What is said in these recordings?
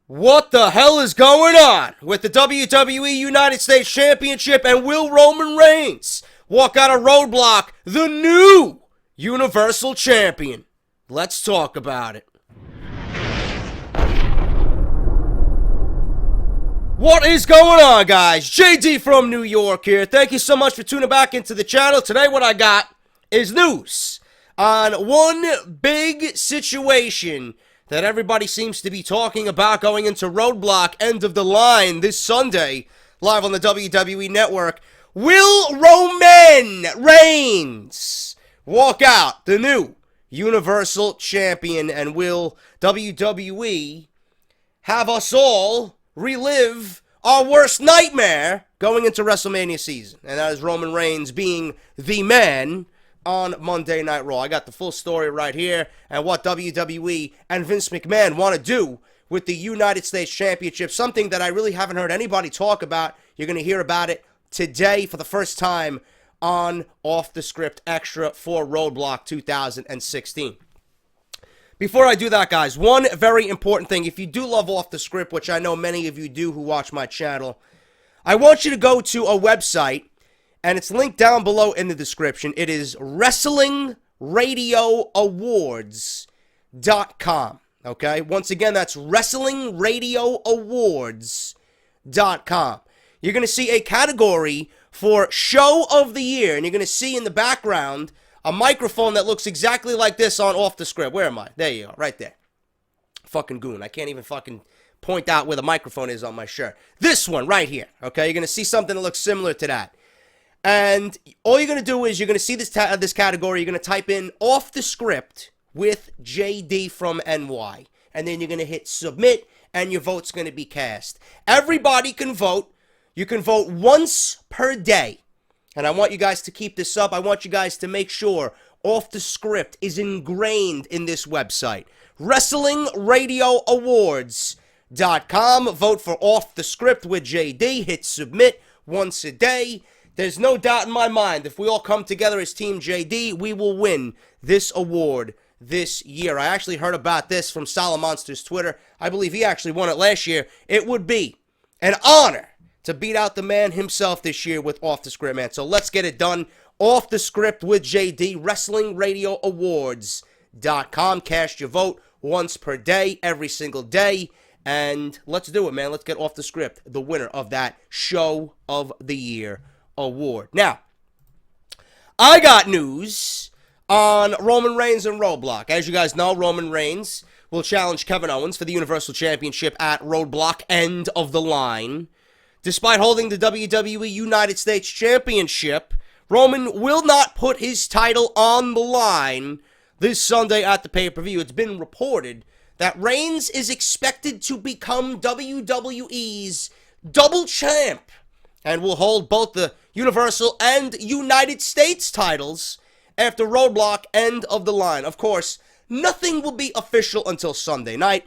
What the hell is going on with the WWE United States Championship, and will Roman Reigns walk out of Roadblock the new Universal Champion? Let's talk about it. What is going on, guys? JD from New York here. Thank you so much for tuning back into the channel. Today what I got is news on one big situation that everybody seems to be talking about going into Roadblock End of the Line this Sunday, live on the WWE Network. Will Roman Reigns walk out the new Universal Champion, and will WWE have us all relive our worst nightmare going into WrestleMania season? And that is Roman Reigns being the man on Monday Night Raw. I got the full story right here, and what WWE and Vince McMahon want to do with the United States Championship, something that I really haven't heard anybody talk about. You're going to hear about it today for the first time on Off The Script Extra for Roadblock 2016. Before I do that, guys, one very important thing. If you do love Off The Script, which I know many of you do who watch my channel, I want you to go to a website, and it's linked down below in the description. It is WrestlingRadioAwards.com. Okay? Once again, that's WrestlingRadioAwards.com. You're going to see a category for Show of the Year, and you're going to see in the background a microphone that looks exactly like this on Off The Script. Where am I? There you go, right there. Fucking goon. I can't even fucking point out where the microphone is on my shirt. This one right here, okay? You're going to see something that looks similar to that. And all you're going to do is you're going to see this category. You're going to type in Off The Script with JD from NY. And then you're going to hit submit, and your vote's going to be cast. Everybody can vote. You can vote once per day. And I want you guys to keep this up. I want you guys to make sure Off The Script is ingrained in this website. WrestlingRadioAwards.com. Vote for Off The Script with JD. Hit submit once a day. There's no doubt in my mind, if we all come together as Team JD, we will win this award this year. I actually heard about this from Solomonster's Twitter. I believe he actually won it last year. It would be an honor to beat out the man himself this year with Off The Script, man. So let's get it done. Off The Script with JD, WrestlingRadioAwards.com. Cast your vote once per day, every single day. And let's do it, man. Let's get Off The Script, the winner of that Show of the Year award. Now, I got news on Roman Reigns and Roadblock. As you guys know, Roman Reigns will challenge Kevin Owens for the Universal Championship at Roadblock End of the Line. Despite holding the WWE United States Championship, Roman will not put his title on the line this Sunday at the pay-per-view. It's been reported that Reigns is expected to become WWE's double champ and will hold both the Universal and United States titles after Roadblock End of the Line. Of course, nothing will be official until Sunday night.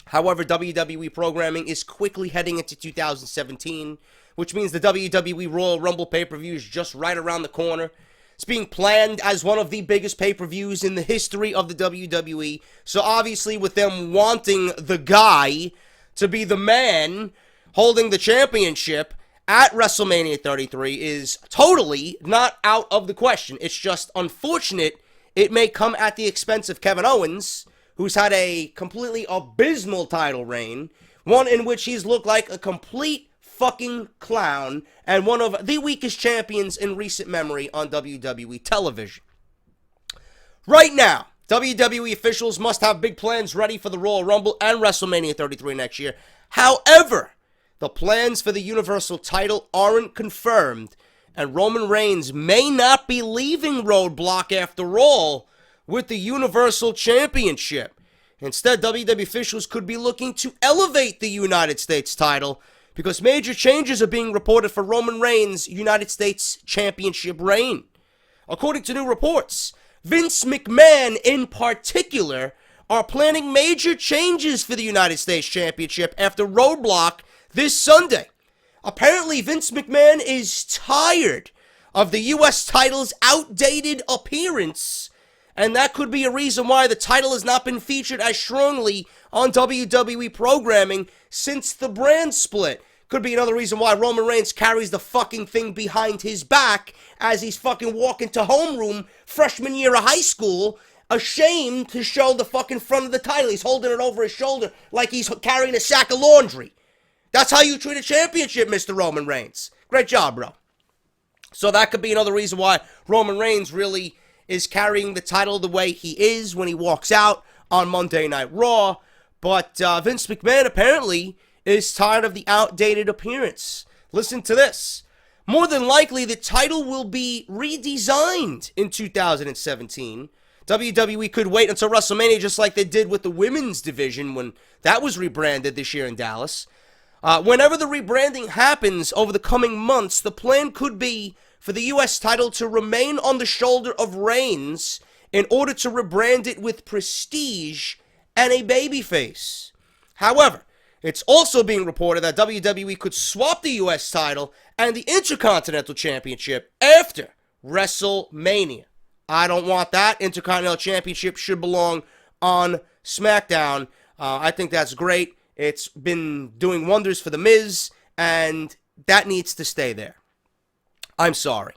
However, WWE programming is quickly heading into 2017, which means the WWE Royal Rumble pay-per-view is just right around the corner. It's being planned as one of the biggest pay-per-views in the history of the WWE. So obviously, with them wanting the guy to be the man holding the championship at WrestleMania 33 is totally not out of the question. It's just unfortunate it may come at the expense of Kevin Owens, who's had a completely abysmal title reign, one in which he's looked like a complete fucking clown, and one of the weakest champions in recent memory on WWE television. Right now, WWE officials must have big plans ready for the Royal Rumble and WrestleMania 33 next year. However, the plans for the Universal title aren't confirmed, and Roman Reigns may not be leaving Roadblock after all with the Universal Championship. Instead, WWE officials could be looking to elevate the United States title because major changes are being reported for Roman Reigns' United States Championship reign. According to new reports, Vince McMahon in particular are planning major changes for the United States Championship after Roadblock this Sunday. Apparently, Vince McMahon is tired of the U.S. title's outdated appearance And that could be a reason why the title has not been featured as strongly on WWE programming since the brand split. Could be another reason why Roman Reigns carries the fucking thing behind his back as he's fucking walking to homeroom freshman year of high school, ashamed to show the fucking front of the title. He's holding it over his shoulder like he's carrying a sack of laundry. That's how you treat a championship, Mr. Roman Reigns. Great job, bro. So that could be another reason why Roman Reigns really is carrying the title the way he is when he walks out on Monday Night Raw. But Vince McMahon apparently is tired of the outdated appearance. Listen to this. More than likely, the title will be redesigned in 2017. WWE could wait until WrestleMania just like they did with the women's division when that was rebranded this year in Dallas. Whenever the rebranding happens over the coming months, the plan could be for the U.S. title to remain on the shoulder of Reigns in order to rebrand it with prestige and a babyface. However, it's also being reported that WWE could swap the U.S. title and the Intercontinental Championship after WrestleMania. I don't want that. Intercontinental Championship should belong on SmackDown. I think that's great. It's been doing wonders for The Miz, and that needs to stay there. I'm sorry.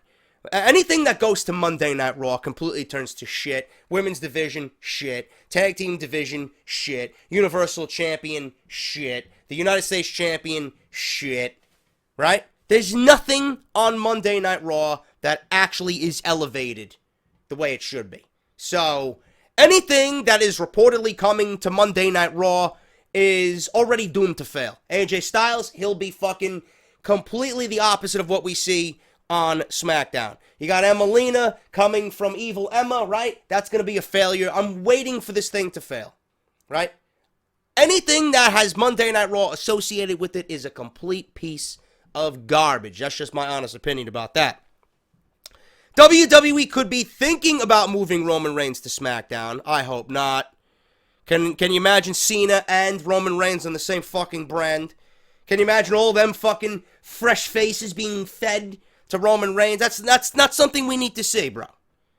Anything that goes to Monday Night Raw completely turns to shit. Women's division, shit. Tag team division, shit. Universal Champion, shit. The United States Champion, shit. Right? There's nothing on Monday Night Raw that actually is elevated the way it should be. So, anything that is reportedly coming to Monday Night Raw is already doomed to fail. AJ Styles, he'll be fucking completely the opposite of what we see on SmackDown. You got Emelina coming from Evil Emma, right? That's going to be a failure. I'm waiting for this thing to fail, right? Anything that has Monday Night Raw associated with it is a complete piece of garbage. That's just my honest opinion about that. WWE could be thinking about moving Roman Reigns to SmackDown. I hope not. Can you imagine Cena and Roman Reigns on the same fucking brand? Can you imagine all them fucking fresh faces being fed to Roman Reigns? That's not something we need to see, bro.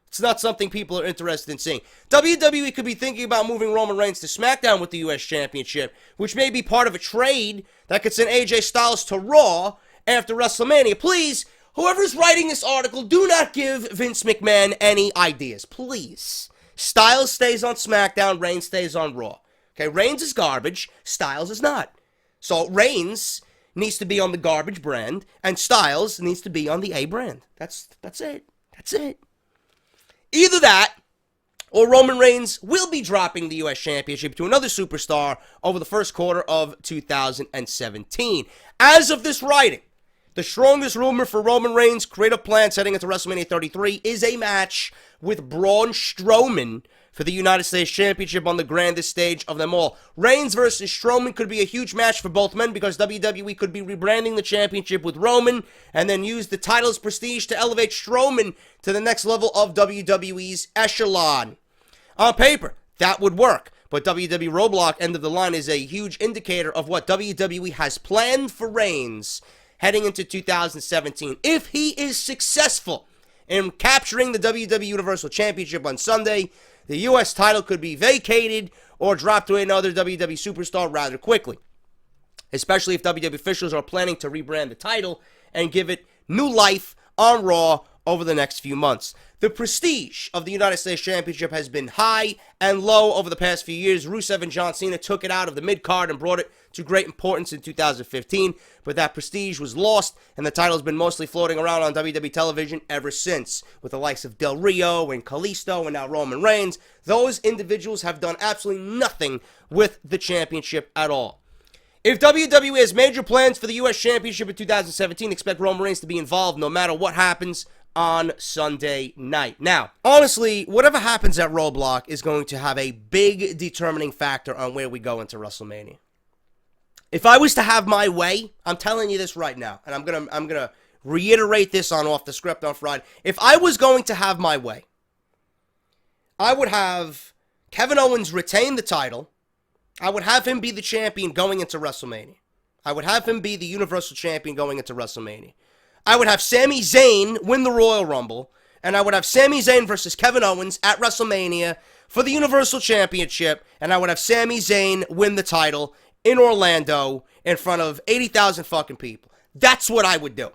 It's not something people are interested in seeing. WWE could be thinking about moving Roman Reigns to SmackDown with the U.S. Championship, which may be part of a trade that could send AJ Styles to Raw after WrestleMania. Please, whoever's writing this article, do not give Vince McMahon any ideas. Please. Styles stays on SmackDown, Reigns stays on Raw. Okay, Reigns is garbage, Styles is not. So Reigns needs to be on the garbage brand, and Styles needs to be on the A brand. That's it. That's it. Either that, or Roman Reigns will be dropping the U.S. Championship to another superstar over the first quarter of 2017. As of this writing, the strongest rumor for Roman Reigns' creative plans heading into WrestleMania 33 is a match with Braun Strowman for the United States Championship on the grandest stage of them all. Reigns versus Strowman could be a huge match for both men because WWE could be rebranding the championship with Roman and then use the title's prestige to elevate Strowman to the next level of WWE's echelon. On paper, that would work, but WWE Roadblock end of the line is a huge indicator of what WWE has planned for Reigns heading into 2017. If he is successful in capturing the WWE Universal Championship on Sunday, the U.S. title could be vacated or dropped to another WWE superstar rather quickly, especially if WWE officials are planning to rebrand the title and give it new life on Raw over the next few months. The prestige of the United States Championship has been high and low over the past few years. Rusev and John Cena took it out of the mid-card and brought it to great importance in 2015, but that prestige was lost, and the title has been mostly floating around on WWE television ever since, with the likes of Del Rio and Kalisto and now Roman Reigns. Those individuals have done absolutely nothing with the championship at all. If WWE has major plans for the U.S. Championship in 2017, expect Roman Reigns to be involved no matter what happens on Sunday night. Now, honestly, whatever happens at Roadblock is going to have a big determining factor on where we go into WrestleMania. If I was to have my way, I'm telling you this right now, and I'm gonna reiterate this on Off the Script on Friday. If I was going to have my way, I would have Kevin Owens retain the title. I would have him be the champion going into WrestleMania. I would have him be the Universal Champion going into WrestleMania. I would have Sami Zayn win the Royal Rumble, and I would have Sami Zayn versus Kevin Owens at WrestleMania for the Universal Championship, and I would have Sami Zayn win the title in Orlando in front of 80,000 fucking people. That's what I would do.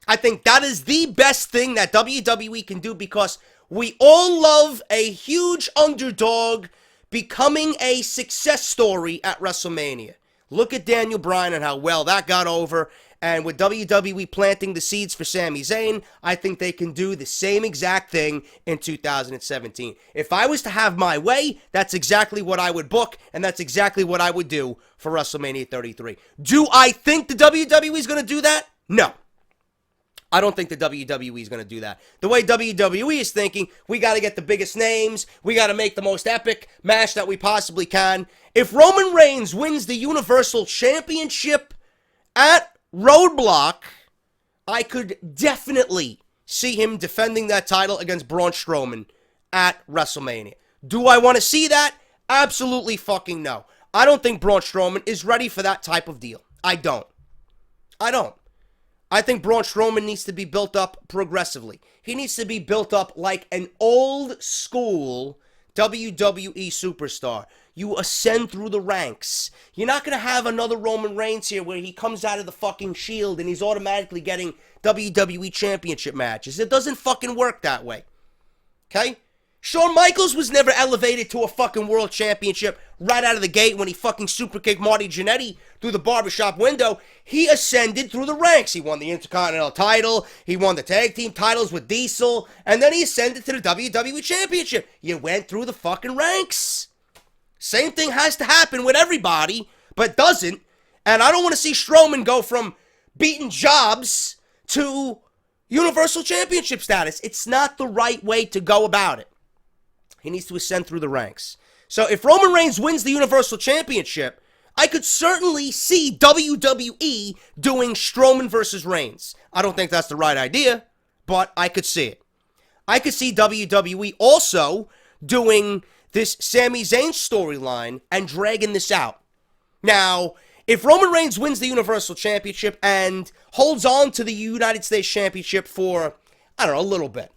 I think that is the best thing that WWE can do because we all love a huge underdog becoming a success story at WrestleMania. Look at Daniel Bryan and how well that got over. And with WWE planting the seeds for Sami Zayn, I think they can do the same exact thing in 2017. If I was to have my way, that's exactly what I would book, and that's exactly what I would do for WrestleMania 33. Do I think the WWE is going to do that? No. I don't think the WWE is going to do that. The way WWE is thinking, we got to get the biggest names. We got to make the most epic match that we possibly can. If Roman Reigns wins the Universal Championship at Roadblock, I could definitely see him defending that title against Braun Strowman at WrestleMania. Do I want to see that? Absolutely fucking no. I don't think Braun Strowman is ready for that type of deal. I don't. I think Braun Strowman needs to be built up progressively. He needs to be built up like an old school WWE superstar. You ascend through the ranks. You're not going to have another Roman Reigns here where he comes out of the fucking Shield and he's automatically getting WWE Championship matches. It doesn't fucking work that way. Okay? Shawn Michaels was never elevated to a fucking world championship right out of the gate when he fucking superkicked Marty Jannetty through the barbershop window. He ascended through the ranks. He won the Intercontinental title. He won the tag team titles with Diesel. And then he ascended to the WWE Championship. You went through the fucking ranks. Same thing has to happen with everybody, but doesn't. And I don't want to see Strowman go from beating jobs to Universal Championship status. It's not the right way to go about it. He needs to ascend through the ranks. So if Roman Reigns wins the Universal Championship, I could certainly see WWE doing Strowman versus Reigns. I don't think that's the right idea, but I could see it. I could see WWE also doing this Sami Zayn storyline and dragging this out. Now, if Roman Reigns wins the Universal Championship and holds on to the United States Championship for, I don't know, a little bit.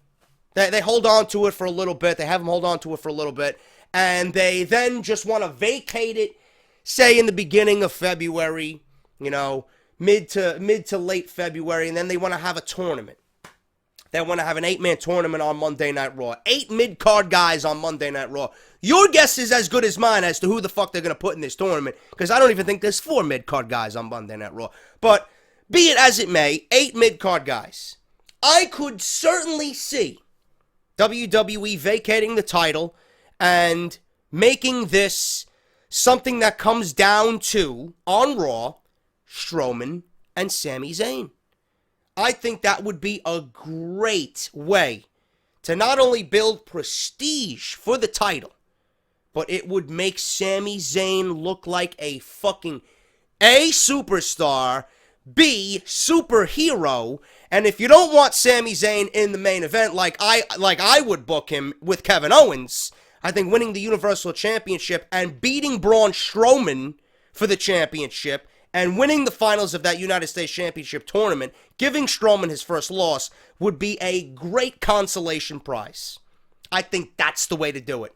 They hold on to it for a little bit. They have him hold on to it for a little bit. And they then just want to vacate it, say in the beginning of February, you know, mid to late February. And then they want to have a tournament. They want to have an 8-man tournament on Monday Night Raw. 8 mid-card guys on Monday Night Raw. Your guess is as good as mine as to who the fuck they're going to put in this tournament. Because I don't even think there's 4 mid-card guys on Monday Night Raw. But be it as it may, 8 mid-card guys. I could certainly see WWE vacating the title and making this something that comes down to, on Raw, Strowman and Sami Zayn. I think that would be a great way to not only build prestige for the title, but it would make Sami Zayn look like a fucking A, superstar, B, superhero. And if you don't want Sami Zayn in the main event like I would book him with Kevin Owens, I think winning the Universal Championship and beating Braun Strowman for the championship and winning the finals of that United States Championship tournament, giving Strowman his first loss, would be a great consolation prize. I think that's the way to do it.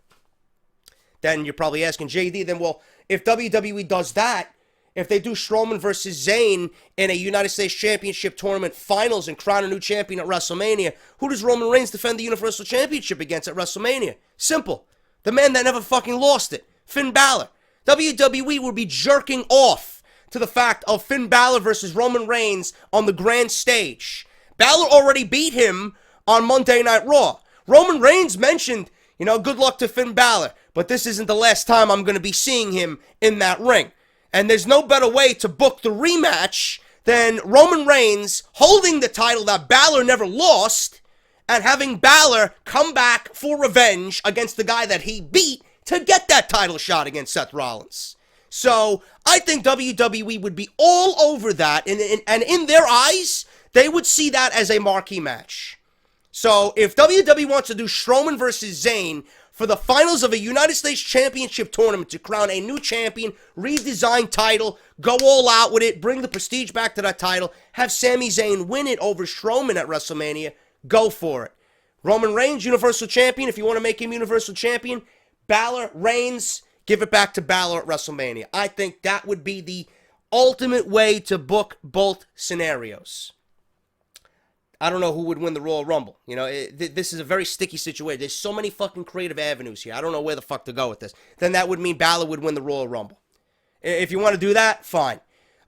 Then you're probably asking, JD, then, well, if WWE does that, if they do Strowman versus Zayn in a United States Championship tournament finals and crown a new champion at WrestleMania, who does Roman Reigns defend the Universal Championship against at WrestleMania? Simple. The man that never fucking lost it, Finn Balor. WWE would be jerking off to the fact of Finn Balor versus Roman Reigns on the grand stage. Balor already beat him on Monday Night Raw. Roman Reigns mentioned, you know, good luck to Finn Balor, but this isn't the last time I'm going to be seeing him in that ring. And there's no better way to book the rematch than Roman Reigns holding the title that Balor never lost and having Balor come back for revenge against the guy that he beat to get that title shot against Seth Rollins. So I think WWE would be all over that, and in their eyes, they would see that as a marquee match. So if WWE wants to do Strowman versus Zayn for the finals of a United States Championship tournament to crown a new champion, redesign title, go all out with it, bring the prestige back to that title, have Sami Zayn win it over Strowman at WrestleMania, go for it. Roman Reigns, Universal Champion. If you want to make him Universal Champion, Balor, Reigns, give it back to Balor at WrestleMania. I think that would be the ultimate way to book both scenarios. I don't know who would win the Royal Rumble. You know, this is a very sticky situation. There's so many fucking creative avenues here. I don't know where the fuck to go with this. Then that would mean Balor would win the Royal Rumble. If you want to do that, fine.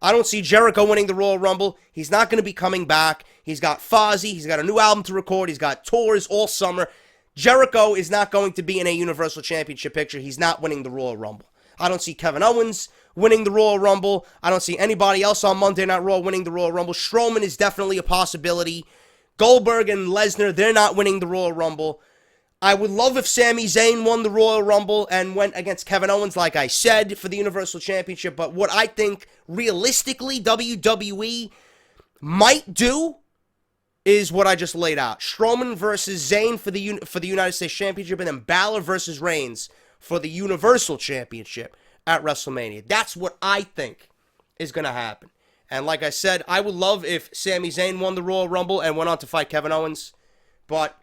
I don't see Jericho winning the Royal Rumble. He's not going to be coming back. He's got Fozzy. He's got a new album to record. He's got tours all summer. Jericho is not going to be in a Universal Championship picture. He's not winning the Royal Rumble. I don't see Kevin Owens winning the Royal Rumble. I don't see anybody else on Monday Night Raw winning the Royal Rumble. Strowman is definitely a possibility. Goldberg and Lesnar, they're not winning the Royal Rumble. I would love if Sami Zayn won the Royal Rumble and went against Kevin Owens, like I said, for the Universal Championship. But what I think, realistically, WWE might do is what I just laid out. Strowman versus Zayn for the United States Championship, and then Balor versus Reigns for the Universal Championship at WrestleMania. That's what I think is going to happen. And like I said, I would love if Sami Zayn won the Royal Rumble and went on to fight Kevin Owens. But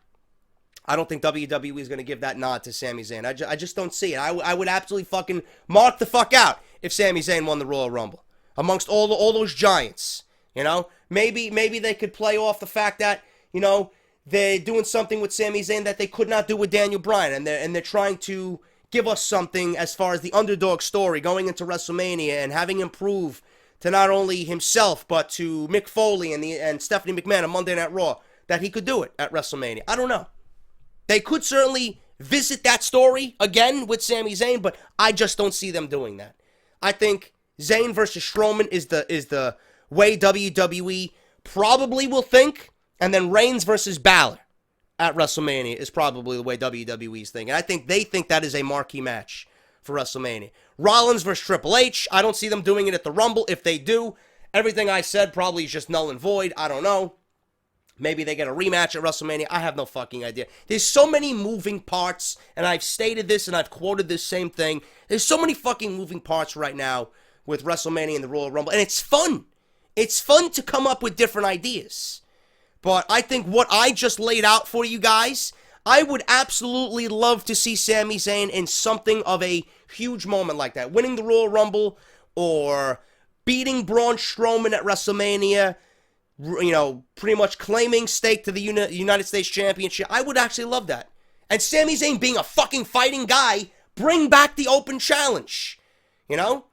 I don't think WWE is going to give that nod to Sami Zayn. I just don't see it. I would absolutely fucking mark the fuck out if Sami Zayn won the Royal Rumble. Amongst all those giants, you know? Maybe they could play off the fact that, you know, they're doing something with Sami Zayn that they could not do with Daniel Bryan. And they're trying to give us something as far as the underdog story going into WrestleMania and having him prove to not only himself, but to Mick Foley and Stephanie McMahon on Monday Night Raw that he could do it at WrestleMania. I don't know. They could certainly visit that story again with Sami Zayn, but I just don't see them doing that. I think Zayn versus Strowman is the way WWE probably will think, and then Reigns versus Balor at WrestleMania is probably the way WWE is thinking. I think they think that is a marquee match for WrestleMania. Rollins versus Triple H, I don't see them doing it at the Rumble. If they do, everything I said probably is just null and void. I don't know. Maybe they get a rematch at WrestleMania. I have no fucking idea. There's so many moving parts, and I've stated this and I've quoted this same thing. There's so many fucking moving parts right now with WrestleMania and the Royal Rumble, and it's fun. It's fun to come up with different ideas. But I think what I just laid out for you guys, I would absolutely love to see Sami Zayn in something of a huge moment like that. Winning the Royal Rumble or beating Braun Strowman at WrestleMania, you know, pretty much claiming stake to the United States Championship. I would actually love that. And Sami Zayn being a fucking fighting guy, bring back the open challenge. You know?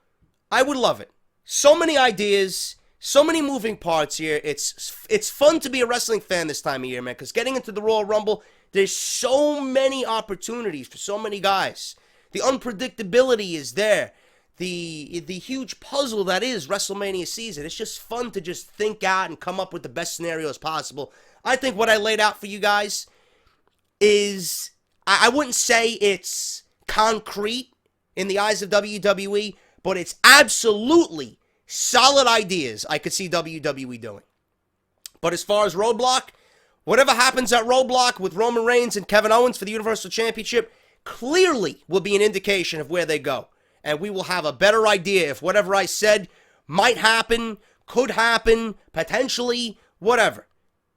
I would love it. So many ideas, so many moving parts here. It's fun to be a wrestling fan this time of year, man, because getting into the Royal Rumble, there's so many opportunities for so many guys. The unpredictability is there. The huge puzzle that is WrestleMania season. It's just fun to just think out and come up with the best scenarios possible. I think what I laid out for you guys is, I wouldn't say it's concrete in the eyes of WWE, but it's absolutely solid ideas I could see WWE doing. But as far as Roadblock, whatever happens at Roadblock with Roman Reigns and Kevin Owens for the Universal Championship clearly will be an indication of where they go. And we will have a better idea if whatever I said might happen, could happen, potentially, whatever.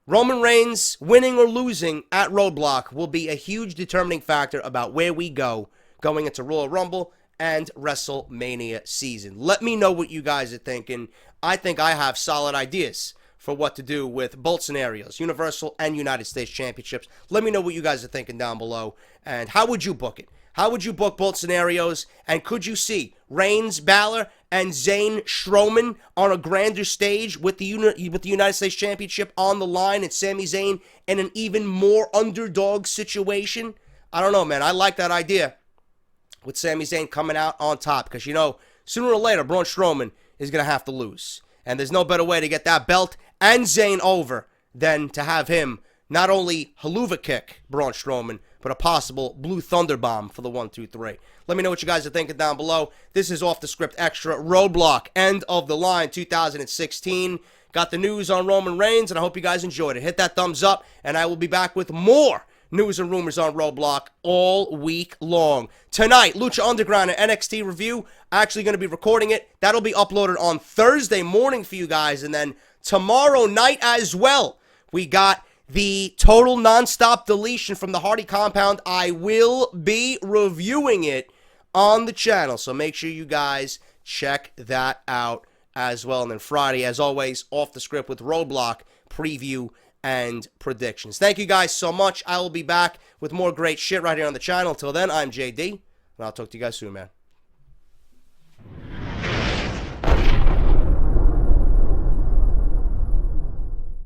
Roman Reigns winning or losing at Roadblock will be a huge determining factor about where we go going into Royal Rumble and WrestleMania season. Let me know what you guys are thinking. I think I have solid ideas for what to do with both scenarios, Universal and United States Championships. Let me know what you guys are thinking down below. And how would you book it? How would you book both scenarios? And could you see Reigns, Balor, and Zayn Strowman on a grander stage with the United States Championship on the line and Sami Zayn in an even more underdog situation? I don't know, man. I like that idea with Sami Zayn coming out on top because, you know, sooner or later, Braun Strowman is going to have to lose. And there's no better way to get that belt and Zayn over than to have him not only haluva kick Braun Strowman, but a possible Blue Thunder Bomb for the 1, 2, 3. Let me know what you guys are thinking down below. This is Off the Script Extra Roadblock, End of the Line 2016. Got the news on Roman Reigns, and I hope you guys enjoyed it. Hit that thumbs up, and I will be back with more news and rumors on Roadblock all week long. Tonight, Lucha Underground and NXT review. Actually going to be recording it. That'll be uploaded on Thursday morning for you guys, and then tomorrow night as well, we got the total nonstop deletion from the Hardy compound, I will be reviewing it on the channel. So make sure you guys check that out as well. And then Friday, as always, Off the Script with Roadblock preview and predictions. Thank you guys so much. I will be back with more great shit right here on the channel. Till then, I'm JD, and I'll talk to you guys soon, man.